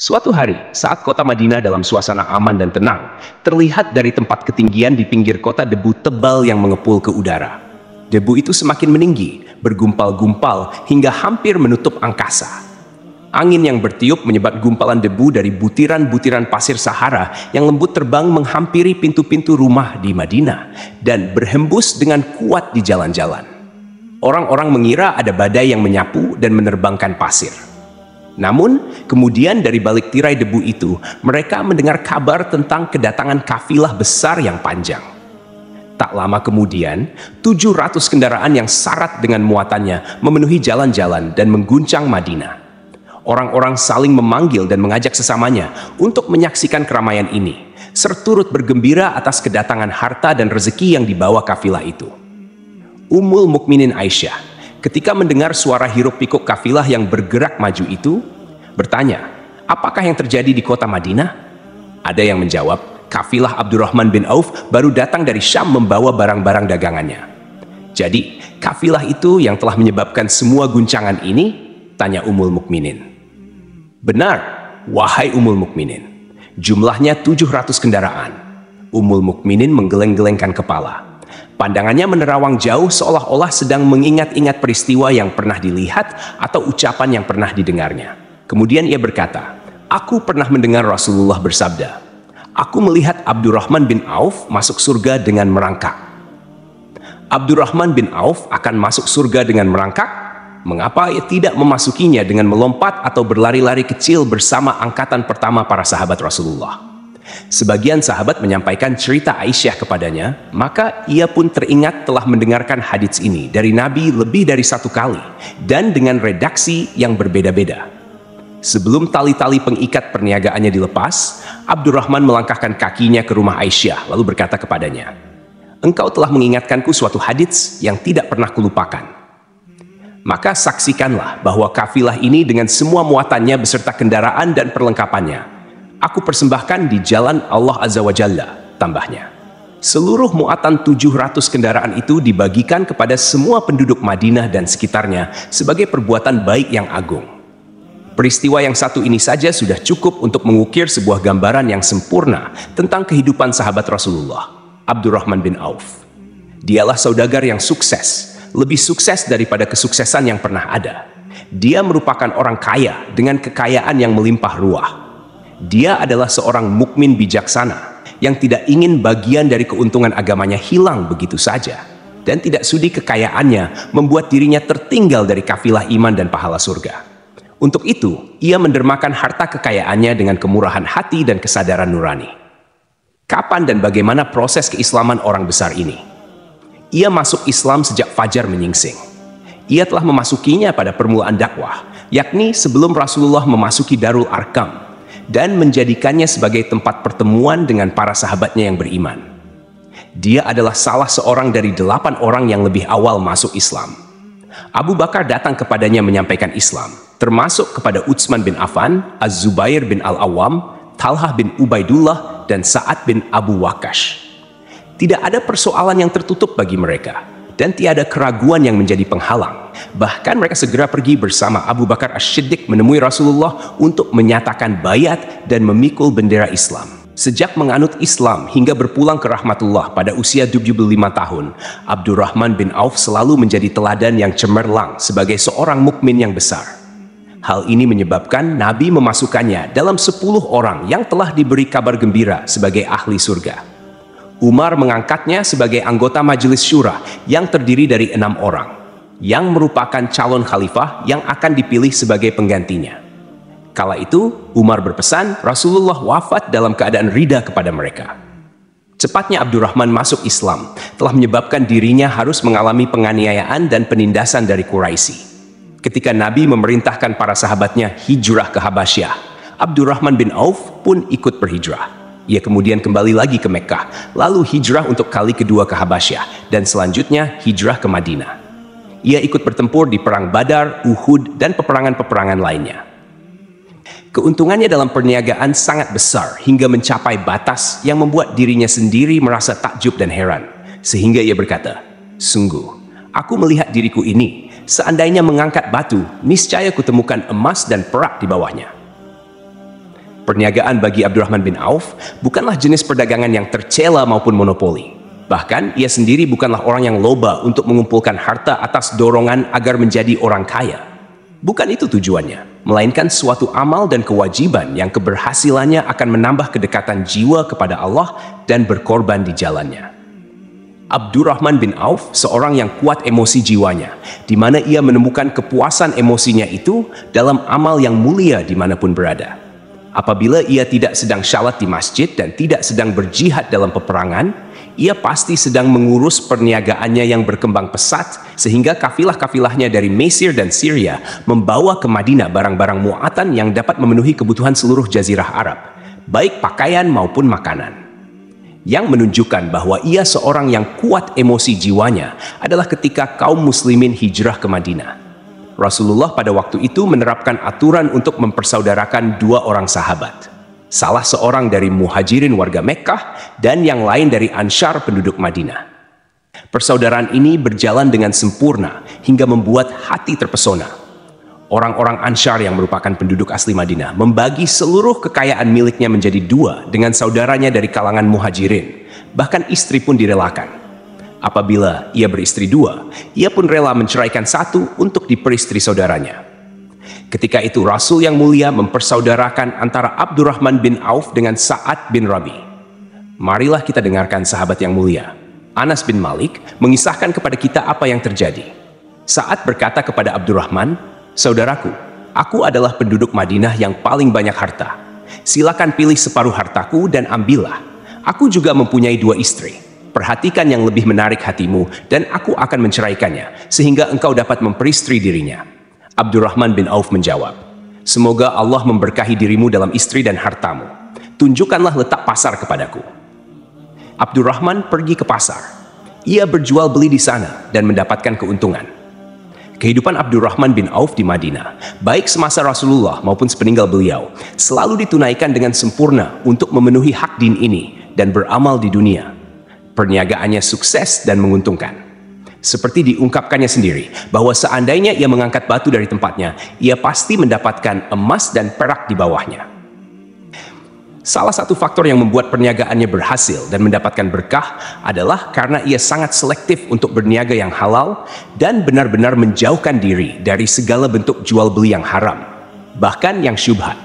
Suatu hari, saat kota Madinah dalam suasana aman dan tenang, terlihat dari tempat ketinggian di pinggir kota debu tebal yang mengepul ke udara. Debu itu semakin meninggi, bergumpal-gumpal hingga hampir menutup angkasa. Angin yang bertiup menyebabkan gumpalan debu dari butiran-butiran pasir Sahara yang lembut terbang menghampiri pintu-pintu rumah di Madinah dan berhembus dengan kuat di jalan-jalan. Orang-orang mengira ada badai yang menyapu dan menerbangkan pasir. Namun, kemudian dari balik tirai debu itu, mereka mendengar kabar tentang kedatangan kafilah besar yang panjang. Tak lama kemudian, 700 kendaraan yang syarat dengan muatannya memenuhi jalan-jalan dan mengguncang Madinah. Orang-orang saling memanggil dan mengajak sesamanya untuk menyaksikan keramaian ini, serta turut bergembira atas kedatangan harta dan rezeki yang dibawa kafilah itu. Ummul Mukminin Aisyah, ketika mendengar suara hiruk-pikuk kafilah yang bergerak maju itu, bertanya, apakah yang terjadi di kota Madinah? Ada yang menjawab, kafilah Abdurrahman bin Auf baru datang dari Syam membawa barang-barang dagangannya. Jadi, kafilah itu yang telah menyebabkan semua guncangan ini? Tanya Ummul Mukminin. Benar, wahai Ummul Mukminin. Jumlahnya 700 kendaraan. Ummul Mukminin menggeleng-gelengkan kepala. Pandangannya menerawang jauh seolah-olah sedang mengingat-ingat peristiwa yang pernah dilihat atau ucapan yang pernah didengarnya. Kemudian ia berkata, aku pernah mendengar Rasulullah bersabda, aku melihat Abdurrahman bin Auf masuk surga dengan merangkak. Abdurrahman bin Auf akan masuk surga dengan merangkak? Mengapa ia tidak memasukinya dengan melompat atau berlari-lari kecil bersama angkatan pertama para sahabat Rasulullah? Sebagian sahabat menyampaikan cerita Aisyah kepadanya, maka ia pun teringat telah mendengarkan hadits ini dari Nabi lebih dari satu kali dan dengan redaksi yang berbeda-beda. Sebelum tali-tali pengikat perniagaannya dilepas, Abdurrahman melangkahkan kakinya ke rumah Aisyah lalu berkata kepadanya, engkau telah mengingatkanku suatu hadits yang tidak pernah kulupakan. Maka saksikanlah bahwa kafilah ini dengan semua muatannya beserta kendaraan dan perlengkapannya, aku persembahkan di jalan Allah Azza wa Jalla, tambahnya. Seluruh muatan 700 kendaraan itu dibagikan kepada semua penduduk Madinah dan sekitarnya sebagai perbuatan baik yang agung. Peristiwa yang satu ini saja sudah cukup untuk mengukir sebuah gambaran yang sempurna tentang kehidupan sahabat Rasulullah, Abdurrahman bin Auf. Dialah saudagar yang sukses, lebih sukses daripada kesuksesan yang pernah ada. Dia merupakan orang kaya dengan kekayaan yang melimpah ruah. Dia adalah seorang mukmin bijaksana yang tidak ingin bagian dari keuntungan agamanya hilang begitu saja dan tidak sudi kekayaannya membuat dirinya tertinggal dari kafilah iman dan pahala surga. Untuk itu, ia mendermakan harta kekayaannya dengan kemurahan hati dan kesadaran nurani. Kapan dan bagaimana proses keislaman orang besar ini? Ia masuk Islam sejak fajar menyingsing. Ia telah memasukinya pada permulaan dakwah, yakni sebelum Rasulullah memasuki Darul Arkam dan menjadikannya sebagai tempat pertemuan dengan para sahabatnya yang beriman. Dia adalah salah seorang dari 8 orang yang lebih awal masuk Islam. Abu Bakar datang kepadanya menyampaikan Islam, termasuk kepada Utsman bin Affan, Az-Zubair bin Al-Awwam, Talhah bin Ubaidullah, dan Sa'ad bin Abu Waqqash. Tidak ada persoalan yang tertutup bagi mereka, dan tiada keraguan yang menjadi penghalang. Bahkan mereka segera pergi bersama Abu Bakar As-Siddiq menemui Rasulullah untuk menyatakan bayat dan memikul bendera Islam. Sejak menganut Islam hingga berpulang ke rahmatullah pada usia 75 tahun, Abdurrahman bin Auf selalu menjadi teladan yang cemerlang sebagai seorang mukmin yang besar. Hal ini menyebabkan Nabi memasukkannya dalam 10 orang yang telah diberi kabar gembira sebagai ahli surga. Umar mengangkatnya sebagai anggota majelis syura yang terdiri dari 6 orang, yang merupakan calon khalifah yang akan dipilih sebagai penggantinya. Kala itu, Umar berpesan Rasulullah wafat dalam keadaan ridha kepada mereka. Cepatnya Abdurrahman masuk Islam telah menyebabkan dirinya harus mengalami penganiayaan dan penindasan dari Quraisy. Ketika Nabi memerintahkan para sahabatnya hijrah ke Habasyah, Abdurrahman bin Auf pun ikut berhijrah. Ia kemudian kembali lagi ke Mekkah, lalu hijrah untuk kali kedua ke Habasyah, dan selanjutnya hijrah ke Madinah. Ia ikut bertempur di Perang Badar, Uhud, dan peperangan-peperangan lainnya. Keuntungannya dalam perniagaan sangat besar hingga mencapai batas yang membuat dirinya sendiri merasa takjub dan heran. Sehingga ia berkata, sungguh, aku melihat diriku ini, seandainya mengangkat batu, niscaya kutemukan emas dan perak di bawahnya. Perniagaan bagi Abdurrahman bin Auf bukanlah jenis perdagangan yang tercela maupun monopoli. Bahkan, ia sendiri bukanlah orang yang loba untuk mengumpulkan harta atas dorongan agar menjadi orang kaya. Bukan itu tujuannya, melainkan suatu amal dan kewajiban yang keberhasilannya akan menambah kedekatan jiwa kepada Allah dan berkorban di jalannya. Abdurrahman bin Auf seorang yang kuat emosi jiwanya, di mana ia menemukan kepuasan emosinya itu dalam amal yang mulia dimanapun berada. Apabila ia tidak sedang syalat di masjid dan tidak sedang berjihad dalam peperangan, ia pasti sedang mengurus perniagaannya yang berkembang pesat sehingga kafilah-kafilahnya dari Mesir dan Syria membawa ke Madinah barang-barang muatan yang dapat memenuhi kebutuhan seluruh jazirah Arab, baik pakaian maupun makanan. Yang menunjukkan bahwa ia seorang yang kuat emosi jiwanya adalah ketika kaum muslimin hijrah ke Madinah. Rasulullah pada waktu itu menerapkan aturan untuk mempersaudarakan dua orang sahabat. Salah seorang dari muhajirin warga Mekkah dan yang lain dari Ansyar penduduk Madinah. Persaudaraan ini berjalan dengan sempurna hingga membuat hati terpesona. Orang-orang Ansyar yang merupakan penduduk asli Madinah membagi seluruh kekayaan miliknya menjadi dua dengan saudaranya dari kalangan muhajirin. Bahkan istri pun direlakan. Apabila ia beristri dua, ia pun rela menceraikan satu untuk diperistri saudaranya. Ketika itu Rasul yang mulia mempersaudarakan antara Abdurrahman bin Auf dengan Sa'ad bin Rabi. Marilah kita dengarkan sahabat yang mulia, Anas bin Malik, mengisahkan kepada kita apa yang terjadi. Sa'ad berkata kepada Abdurrahman, "Saudaraku, aku adalah penduduk Madinah yang paling banyak harta. Silakan pilih separuh hartaku dan ambillah. Aku juga mempunyai dua istri. Perhatikan yang lebih menarik hatimu dan aku akan menceraikannya, sehingga engkau dapat memperistri dirinya." Abdurrahman bin Auf menjawab, "Semoga Allah memberkahi dirimu dalam istri dan hartamu. Tunjukkanlah letak pasar kepadaku." Abdurrahman pergi ke pasar. Ia berjual beli di sana dan mendapatkan keuntungan. Kehidupan Abdurrahman bin Auf di Madinah, baik semasa Rasulullah maupun sepeninggal beliau, selalu ditunaikan dengan sempurna untuk memenuhi hak din ini dan beramal di dunia. Perniagaannya sukses dan menguntungkan. Seperti diungkapkannya sendiri, bahwa seandainya ia mengangkat batu dari tempatnya, ia pasti mendapatkan emas dan perak di bawahnya. Salah satu faktor yang membuat perniagaannya berhasil dan mendapatkan berkah adalah karena ia sangat selektif untuk berniaga yang halal dan benar-benar menjauhkan diri dari segala bentuk jual beli yang haram, bahkan yang syubhat.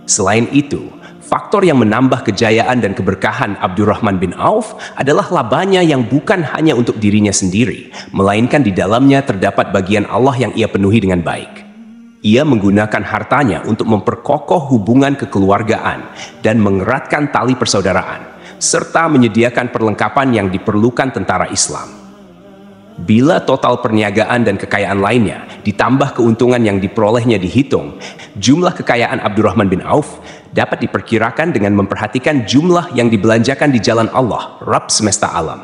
Selain itu, faktor yang menambah kejayaan dan keberkahan Abdurrahman bin Auf adalah labanya yang bukan hanya untuk dirinya sendiri, melainkan di dalamnya terdapat bagian Allah yang ia penuhi dengan baik. Ia menggunakan hartanya untuk memperkokoh hubungan kekeluargaan dan mengeratkan tali persaudaraan, serta menyediakan perlengkapan yang diperlukan tentara Islam. Bila total perniagaan dan kekayaan lainnya ditambah keuntungan yang diperolehnya dihitung, jumlah kekayaan Abdurrahman bin Auf dapat diperkirakan dengan memperhatikan jumlah yang dibelanjakan di jalan Allah, Rabb semesta alam.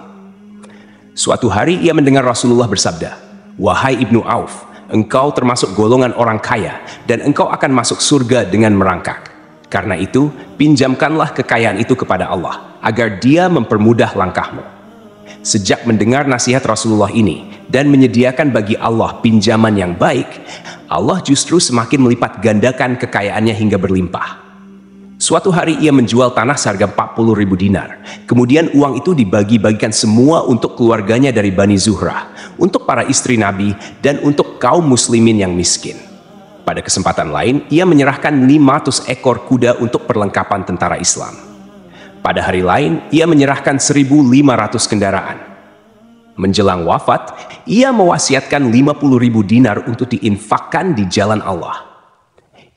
Suatu hari ia mendengar Rasulullah bersabda, "Wahai Ibnu Auf, engkau termasuk golongan orang kaya dan engkau akan masuk surga dengan merangkak. Karena itu, pinjamkanlah kekayaan itu kepada Allah, agar Dia mempermudah langkahmu." Sejak mendengar nasihat Rasulullah ini dan menyediakan bagi Allah pinjaman yang baik, Allah justru semakin melipat gandakan kekayaannya hingga berlimpah. Suatu hari ia menjual tanah seharga 40.000 dinar. Kemudian uang itu dibagi-bagikan semua untuk keluarganya dari Bani Zuhrah, untuk para istri Nabi, dan untuk kaum muslimin yang miskin. Pada kesempatan lain, ia menyerahkan 500 ekor kuda untuk perlengkapan tentara Islam. Pada hari lain, ia menyerahkan 1.500 kendaraan. Menjelang wafat, ia mewasiatkan 50.000 dinar untuk diinfakkan di jalan Allah.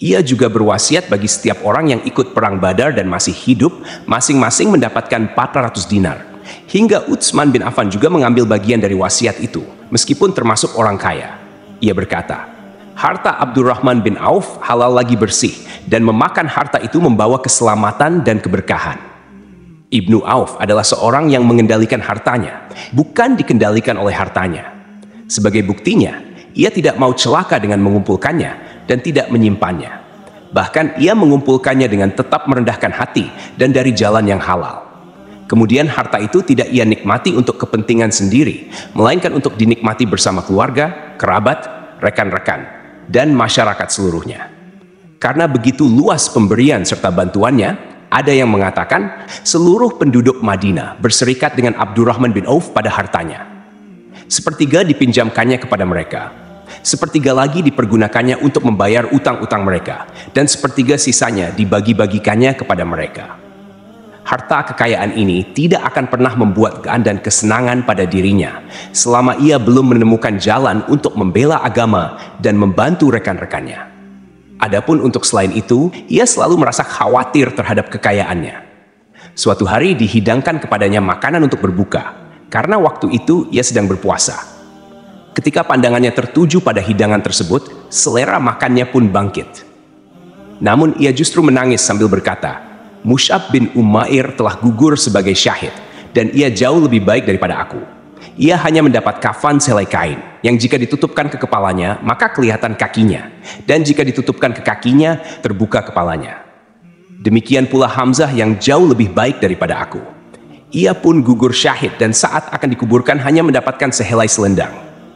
Ia juga berwasiat bagi setiap orang yang ikut perang Badar dan masih hidup, masing-masing mendapatkan 400 dinar. Hingga Utsman bin Affan juga mengambil bagian dari wasiat itu, meskipun termasuk orang kaya. Ia berkata, "Harta Abdurrahman bin Auf halal lagi bersih, dan memakan harta itu membawa keselamatan dan keberkahan." Ibnu Auf adalah seorang yang mengendalikan hartanya, bukan dikendalikan oleh hartanya. Sebagai buktinya, ia tidak mau celaka dengan mengumpulkannya dan tidak menyimpannya. Bahkan ia mengumpulkannya dengan tetap merendahkan hati dan dari jalan yang halal. Kemudian harta itu tidak ia nikmati untuk kepentingan sendiri, melainkan untuk dinikmati bersama keluarga, kerabat, rekan-rekan, dan masyarakat seluruhnya. Karena begitu luas pemberian serta bantuannya, ada yang mengatakan seluruh penduduk Madinah berserikat dengan Abdurrahman bin Auf pada hartanya. Sepertiga dipinjamkannya kepada mereka, sepertiga lagi dipergunakannya untuk membayar utang-utang mereka, dan sepertiga sisanya dibagi-bagikannya kepada mereka. Harta kekayaan ini tidak akan pernah membuat kegaan dan kesenangan pada dirinya selama ia belum menemukan jalan untuk membela agama dan membantu rekan-rekannya. Adapun untuk selain itu, ia selalu merasa khawatir terhadap kekayaannya. Suatu hari dihidangkan kepadanya makanan untuk berbuka, karena waktu itu ia sedang berpuasa. Ketika pandangannya tertuju pada hidangan tersebut, selera makannya pun bangkit. Namun ia justru menangis sambil berkata, Mus'ab bin Umair telah gugur sebagai syahid, dan ia jauh lebih baik daripada aku. Ia hanya mendapat kafan selai kain, yang jika ditutupkan ke kepalanya, maka kelihatan kakinya, dan jika ditutupkan ke kakinya, terbuka kepalanya. Demikian pula Hamzah yang jauh lebih baik daripada aku. Ia pun gugur syahid, dan saat akan dikuburkan hanya mendapatkan sehelai selendang.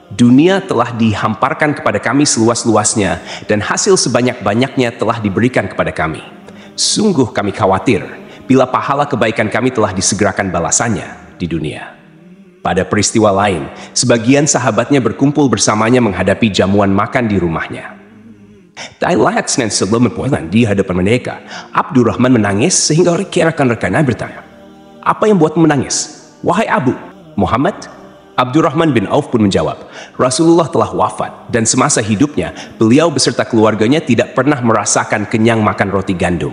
Dunia telah dihamparkan kepada kami seluas-luasnya, dan hasil sebanyak-banyaknya telah diberikan kepada kami. Sungguh kami khawatir bila pahala kebaikan kami telah disegerakan balasannya di dunia. Pada peristiwa lain, sebagian sahabatnya berkumpul bersamanya menghadapi jamuan makan di rumahnya. Tak lahat Senin sebelum berpulang di hadapan mereka, Abdurrahman menangis sehingga rekan-rekannya bertanya, "Apa yang buatmu menangis, wahai Abu Muhammad?" Abdurrahman bin Auf pun menjawab, Rasulullah telah wafat dan semasa hidupnya beliau beserta keluarganya tidak pernah merasakan kenyang makan roti gandum.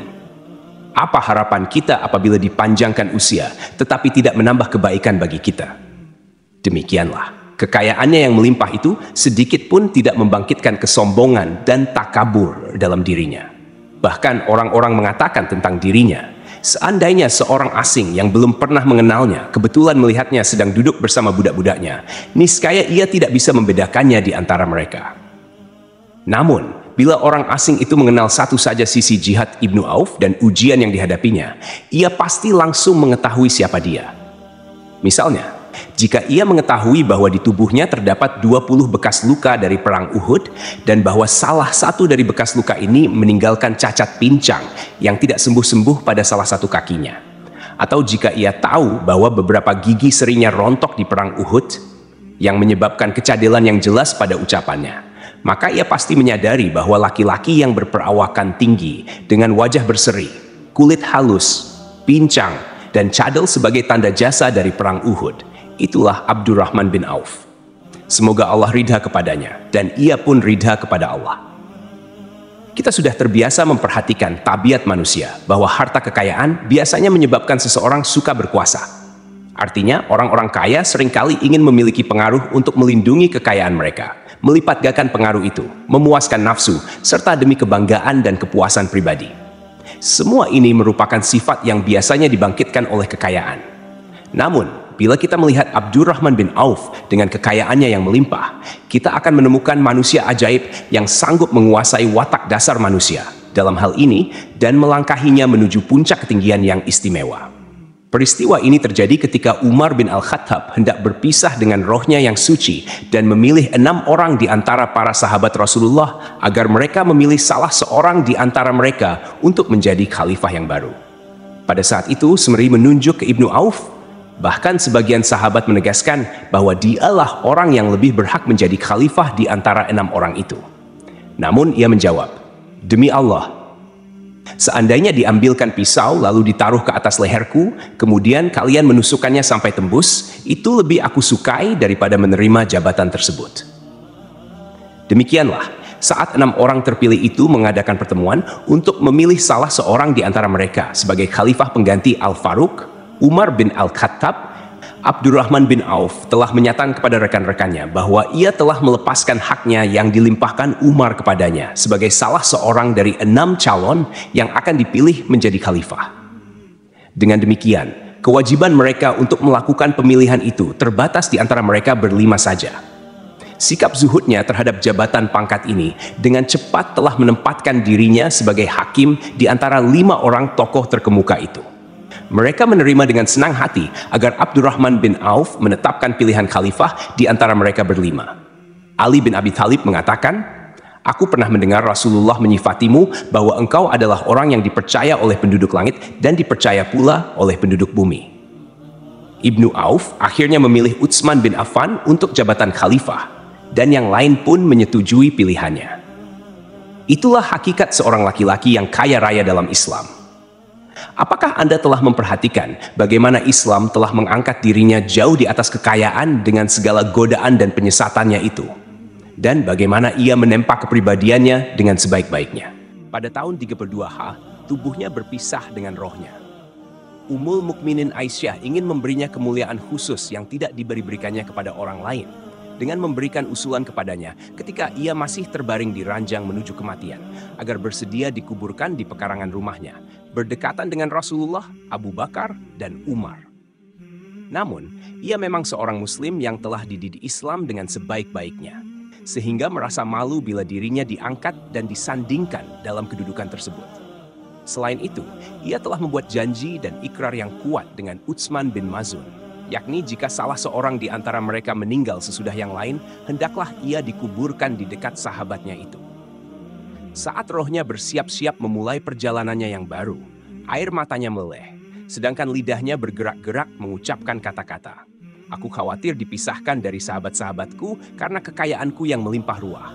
Apa harapan kita apabila dipanjangkan usia tetapi tidak menambah kebaikan bagi kita? Demikianlah, kekayaannya yang melimpah itu sedikit pun tidak membangkitkan kesombongan dan takabur dalam dirinya. Bahkan orang-orang mengatakan tentang dirinya, seandainya seorang asing yang belum pernah mengenalnya kebetulan melihatnya sedang duduk bersama budak-budaknya, niscaya ia tidak bisa membedakannya di antara mereka. Namun, bila orang asing itu mengenal satu saja sisi jihad Ibnu Auf dan ujian yang dihadapinya, ia pasti langsung mengetahui siapa dia. Misalnya, jika ia mengetahui bahwa di tubuhnya terdapat 20 bekas luka dari perang Uhud dan bahwa salah satu dari bekas luka ini meninggalkan cacat pincang yang tidak sembuh-sembuh pada salah satu kakinya, atau jika ia tahu bahwa beberapa gigi serinya rontok di perang Uhud yang menyebabkan kecadelan yang jelas pada ucapannya, maka ia pasti menyadari bahwa laki-laki yang berperawakan tinggi dengan wajah berseri, kulit halus, pincang, dan cadel sebagai tanda jasa dari perang Uhud, itulah Abdurrahman bin Auf. Semoga Allah ridha kepadanya, dan ia pun ridha kepada Allah. Kita sudah terbiasa memperhatikan tabiat manusia, bahwa harta kekayaan biasanya menyebabkan seseorang suka berkuasa. Artinya, orang-orang kaya seringkali ingin memiliki pengaruh untuk melindungi kekayaan mereka, melipat gandakan pengaruh itu, memuaskan nafsu, serta demi kebanggaan dan kepuasan pribadi. Semua ini merupakan sifat yang biasanya dibangkitkan oleh kekayaan. Namun, bila kita melihat Abdurrahman bin Auf dengan kekayaannya yang melimpah, kita akan menemukan manusia ajaib yang sanggup menguasai watak dasar manusia dalam hal ini dan melangkahinya menuju puncak ketinggian yang istimewa. Peristiwa ini terjadi ketika Umar bin Al-Khattab hendak berpisah dengan rohnya yang suci dan memilih 6 orang di antara para sahabat Rasulullah agar mereka memilih salah seorang di antara mereka untuk menjadi khalifah yang baru. Pada saat itu, Semeri menunjuk ke Ibnu Auf. Bahkan sebagian sahabat menegaskan bahwa dialah orang yang lebih berhak menjadi khalifah di antara 6 orang itu. Namun ia menjawab, "Demi Allah, seandainya diambilkan pisau lalu ditaruh ke atas leherku, kemudian kalian menusukkannya sampai tembus, itu lebih aku sukai daripada menerima jabatan tersebut." Demikianlah, saat 6 orang terpilih itu mengadakan pertemuan untuk memilih salah seorang di antara mereka sebagai khalifah pengganti Al-Faruq, Umar bin Al-Khattab, Abdurrahman bin Auf telah menyatakan kepada rekan-rekannya bahwa ia telah melepaskan haknya yang dilimpahkan Umar kepadanya sebagai salah seorang dari 6 calon yang akan dipilih menjadi khalifah. Dengan demikian, kewajiban mereka untuk melakukan pemilihan itu terbatas di antara mereka berlima saja. Sikap zuhudnya terhadap jabatan pangkat ini dengan cepat telah menempatkan dirinya sebagai hakim di antara 5 orang tokoh terkemuka itu. Mereka menerima dengan senang hati agar Abdurrahman bin Auf menetapkan pilihan khalifah di antara mereka berlima. Ali bin Abi Thalib mengatakan, Aku pernah mendengar Rasulullah menyifatimu bahwa engkau adalah orang yang dipercaya oleh penduduk langit dan dipercaya pula oleh penduduk bumi. Ibnu Auf akhirnya memilih Utsman bin Affan untuk jabatan khalifah, dan yang lain pun menyetujui pilihannya. Itulah hakikat seorang laki-laki yang kaya raya dalam Islam. Apakah Anda telah memperhatikan bagaimana Islam telah mengangkat dirinya jauh di atas kekayaan dengan segala godaan dan penyesatannya itu? Dan bagaimana ia menempa kepribadiannya dengan sebaik-baiknya. Pada tahun 32H, tubuhnya berpisah dengan rohnya. Ummul Mukminin Aisyah ingin memberinya kemuliaan khusus yang tidak diberikannya kepada orang lain, dengan memberikan usulan kepadanya ketika ia masih terbaring di ranjang menuju kematian, agar bersedia dikuburkan di pekarangan rumahnya, berdekatan dengan Rasulullah, Abu Bakar, dan Umar. Namun, ia memang seorang Muslim yang telah dididik Islam dengan sebaik-baiknya, sehingga merasa malu bila dirinya diangkat dan disandingkan dalam kedudukan tersebut. Selain itu, ia telah membuat janji dan ikrar yang kuat dengan Utsman bin Maz'un, yakni jika salah seorang di antara mereka meninggal sesudah yang lain, hendaklah ia dikuburkan di dekat sahabatnya itu. Saat rohnya bersiap-siap memulai perjalanannya yang baru, air matanya meleleh, sedangkan lidahnya bergerak-gerak mengucapkan kata-kata, "Aku khawatir dipisahkan dari sahabat-sahabatku karena kekayaanku yang melimpah ruah."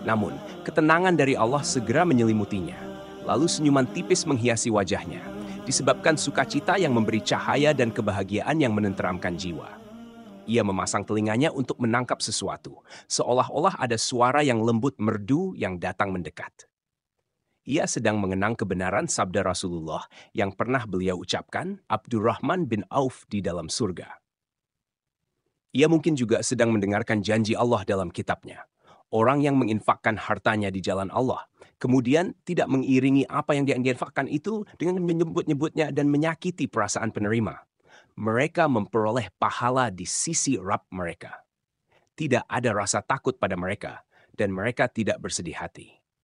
Namun, ketenangan dari Allah segera menyelimutinya, lalu senyuman tipis menghiasi wajahnya, disebabkan sukacita yang memberi cahaya dan kebahagiaan yang menenteramkan jiwa. Ia memasang telinganya untuk menangkap sesuatu, seolah-olah ada suara yang lembut merdu yang datang mendekat. Ia sedang mengenang kebenaran sabda Rasulullah yang pernah beliau ucapkan, Abdurrahman bin Auf di dalam surga. Ia mungkin juga sedang mendengarkan janji Allah dalam kitabnya. Orang yang menginfakkan hartanya di jalan Allah, kemudian tidak mengiringi apa yang diinfakkan itu dengan menyebut-nyebutnya dan menyakiti perasaan penerima. Mereka memperoleh pahala di sisi Rabb mereka. Tidak ada rasa takut pada mereka, dan mereka tidak bersedih hati.